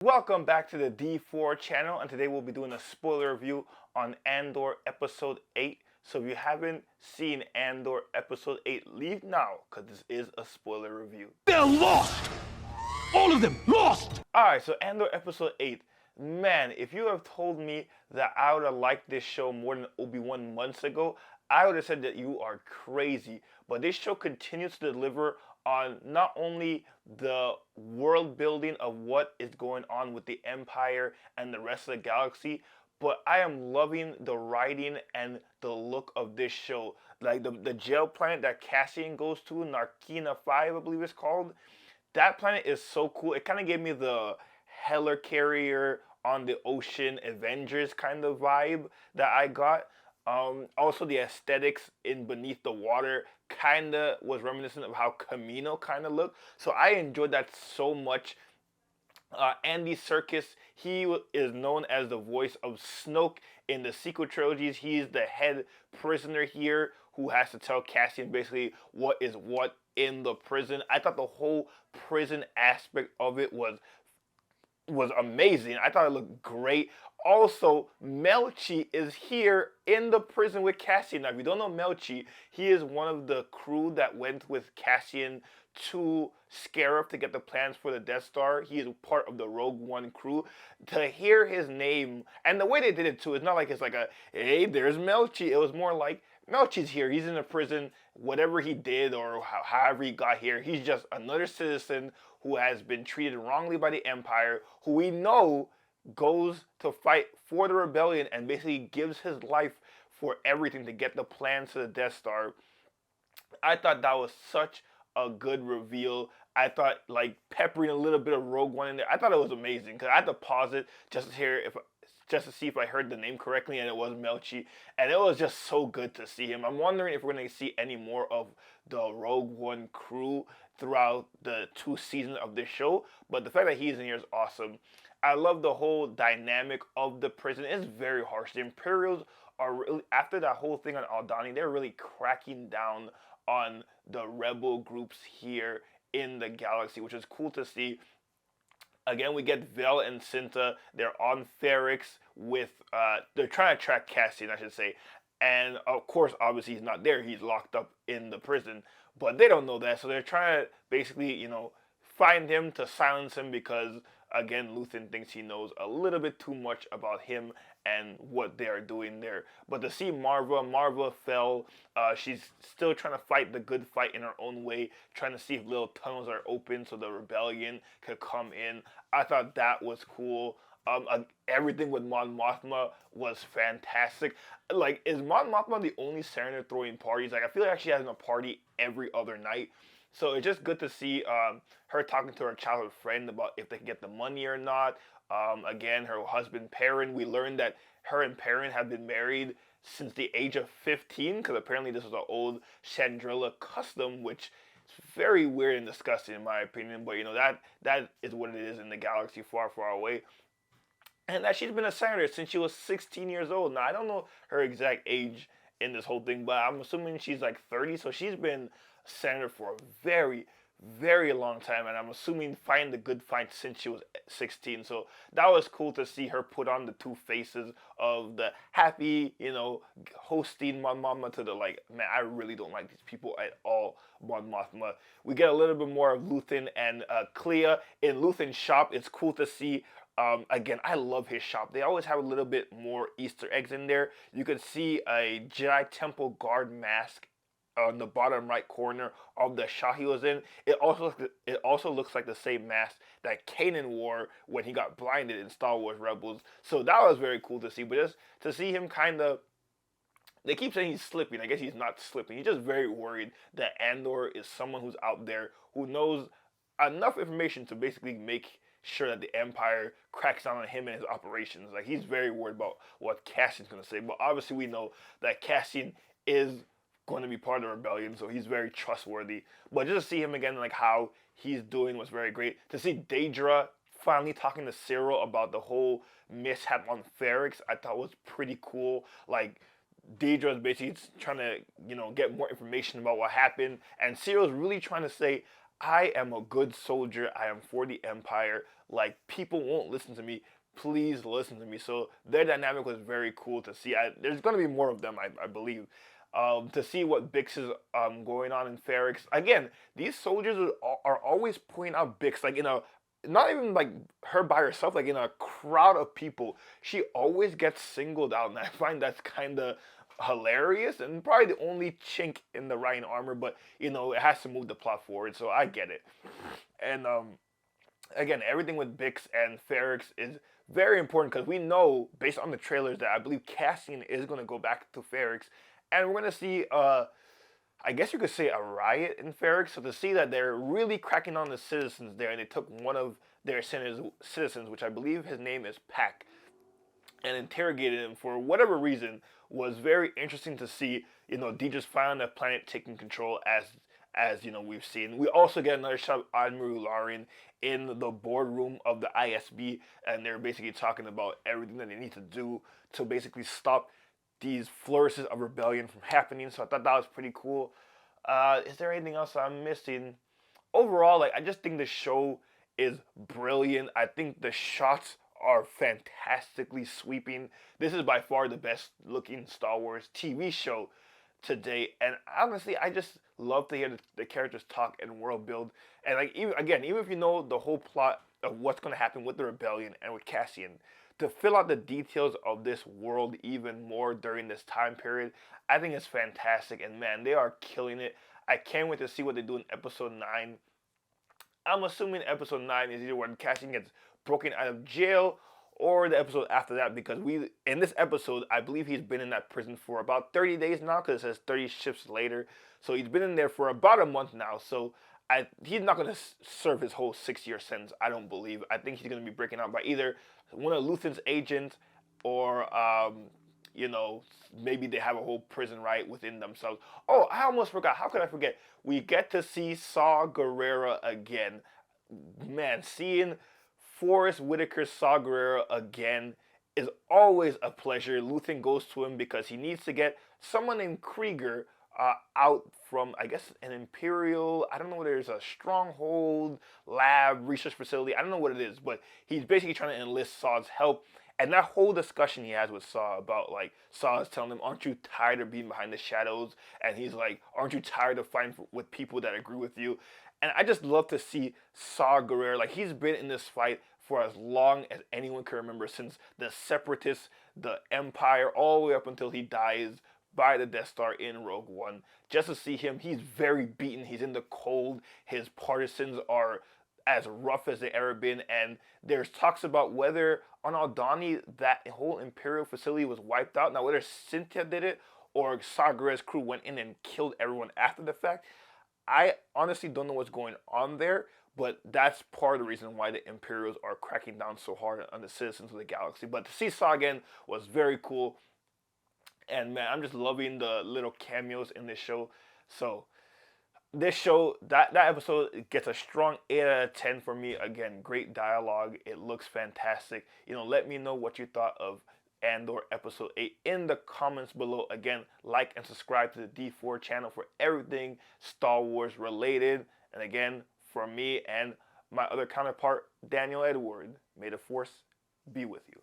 Welcome back to the D4 channel, and today we'll be doing a spoiler review on Andor episode 8. So if you haven't seen Andor episode 8, leave now, because this is a spoiler review. They're lost! All of them lost! Alright, so Andor episode 8. Man, if you have told me that I would have liked this show more than Obi-Wan months ago, I would have said that you are crazy. But this show continues to deliver on not only the world building of what is going on with the Empire and the rest of the galaxy, but I am loving the writing and the look of this show. Like the jail planet that Cassian goes to, Narkina 5, I believe it's called. That planet is so cool. It kind of gave me the Helicarrier on the ocean Avengers kind of vibe that I got. Also, the aesthetics in Beneath the Water kind of was reminiscent of how Camino kind of looked. So I enjoyed that so much. Andy Serkis, he is known as the voice of Snoke in the sequel trilogies. He's the head prisoner here who has to tell Cassian basically what is what in the prison. I thought the whole prison aspect of it was amazing. I thought it looked great. Also, Melchi is here in the prison with Cassian. Now, if you don't know Melchi, he is one of the crew that went with Cassian to Scarif to get the plans for the Death Star. He is part of the Rogue One crew. To hear his name, and the way they did it too, it's not like it's like a, hey, there's Melchi. It was more like, Melchi's here. He's in the prison. Whatever he did or however he got here, he's just another citizen who has been treated wrongly by the Empire, who we know goes to fight for the rebellion and basically gives his life for everything to get the plans to the Death Star. I thought that was such a good reveal. I thought like peppering a little bit of Rogue One in there. I thought it was amazing because I had to pause it just to see if I heard the name correctly, and it was Melchi, and it was just so good to see him. I'm wondering if we're going to see any more of the Rogue One crew throughout the 2 seasons of this show, but the fact that he's in here is awesome. I love the whole dynamic of the prison. It's very harsh. The Imperials are really, after that whole thing on Aldhani, they're really cracking down on the rebel groups here in the galaxy, which is cool to see. Again, we get Vel and Cinta. They're on Ferrix with, they're trying to track Cassian, I should say. And of course, obviously, he's not there. He's locked up in the prison. But they don't know that. So they're trying to basically, find him to silence him because, again, Luthen thinks he knows a little bit too much about him and what they are doing there. But to see Marva fell. She's still trying to fight the good fight in her own way, trying to see if little tunnels are open so the rebellion could come in. I thought that was cool. Everything with Mon Mothma was fantastic. Like, is Mon Mothma the only senator throwing parties? Like, I feel like she has a party every other night. So it's just good to see her talking to her childhood friend about if they can get the money or not. Again, her husband Perrin, we learned that her and Perrin have been married since the age of 15, because apparently this was an old Chandrilla custom, which is very weird and disgusting in my opinion. But that is what it is in the galaxy far, far away. And that she's been a senator since she was 16 years old. Now, I don't know her exact age in this whole thing, but I'm assuming she's like 30, so she's been a senator for a very, very long time, and I'm assuming fighting the good fight since she was 16. So that was cool to see her put on the two faces of the happy, hosting Mon Mothma to the like, man, I really don't like these people at all, Mon Mothma. We get a little bit more of Luthen and Clea in Luthen's shop. It's cool to see. Again, I love his shop. They always have a little bit more Easter eggs in there. You can see a Jedi Temple guard mask on the bottom right corner of the shot he was in. It also looks like the same mask that Kanan wore when he got blinded in Star Wars Rebels. So that was very cool to see. But just to see him kind of, they keep saying he's slipping. I guess he's not slipping. He's just very worried that Andor is someone who's out there who knows enough information to basically make sure that the Empire cracks down on him and his operations. Like, he's very worried about what Cassian's going to say. But obviously we know that Cassian is going to be part of the rebellion, so he's very trustworthy. But just to see him again, like how he's doing, was very great. To see Daedra finally talking to Cyril about the whole mishap on Ferrix, I thought was pretty cool. Like, Daedra is basically trying to, get more information about what happened, and Cyril's really trying to say, I am a good soldier. I am for the Empire. Like, people won't listen to me. Please listen to me. So their dynamic was very cool to see. There's going to be more of them, I believe. To see what Bix is going on in Ferrix. Again, these soldiers are always pointing out Bix, like in a not even like her by herself, like in a crowd of people. She always gets singled out, and I find that's kind of hilarious and probably the only chink in the Ryan armor. But it has to move the plot forward, so I get it. And again, everything with Bix and Ferrix is very important because we know, based on the trailers, that I believe Cassian is going to go back to Ferrix, and we're going to see, I guess you could say, a riot in Ferrix. So to see that they're really cracking on the citizens there, and they took one of their citizens, which I believe his name is Pack, and interrogated him for whatever reason, was very interesting to see. Deidre's finally on the planet taking control as we've seen. We also get another shot of Admiral Lauren in the boardroom of the ISB, and they're basically talking about everything that they need to do to basically stop these flourishes of rebellion from happening. So I thought that was pretty cool. Is there anything else I'm missing? Overall, I just think the show is brilliant. I think the shots are fantastically sweeping. This is by far the best looking Star Wars TV show to date, and honestly, I just love to hear the characters talk and world build. And even if you know the whole plot of what's going to happen with the rebellion and with Cassian, to fill out the details of this world even more during this time period, I think it's fantastic. And man, they are killing it. I can't wait to see what they do in episode 9. I'm assuming episode 9 is either when Cassian gets broken out of jail or the episode after that, because in this episode, I believe he's been in that prison for about 30 days now, because it says 30 shifts later. So he's been in there for about a month now. So he's not going to serve his whole 6-year sentence, I don't believe. I think he's going to be breaking out by either one of Luthen's agents or, maybe they have a whole prison riot within themselves. Oh, I almost forgot. How could I forget? We get to see Saw Gerrera again. Man, seeing Forrest Whitaker's Saw Gerrera again is always a pleasure. Luthen goes to him because he needs to get someone named Krieger out from, I guess, an Imperial, I don't know whether it's a stronghold, lab, research facility, I don't know what it is, but he's basically trying to enlist Saw's help. And that whole discussion he has with Saw about, Saw is telling him, aren't you tired of being behind the shadows? And he's like, aren't you tired of fighting with people that agree with you? And I just love to see Saw Gerrera. He's been in this fight for as long as anyone can remember, since the Separatists, the Empire, all the way up until he dies by the Death Star in Rogue One. Just to see him, he's very beaten. He's in the cold. His partisans are as rough as they've ever been. And there's talks about whether on Aldhani that whole Imperial facility was wiped out. Now, whether Cynthia did it or Saw Gerrera's crew went in and killed everyone after the fact, I honestly don't know what's going on there. But that's part of the reason why the Imperials are cracking down so hard on the citizens of the galaxy. But to see Saw again was very cool. And man, I'm just loving the little cameos in this show. So this show, that episode gets a strong 8 out of 10 for me. Again, great dialogue. It looks fantastic. Let me know what you thought of Andor episode 8 in the comments below. Again, like and subscribe to the D4 channel for everything Star Wars related. And again, from me and my other counterpart, Daniel Edward, may the Force be with you.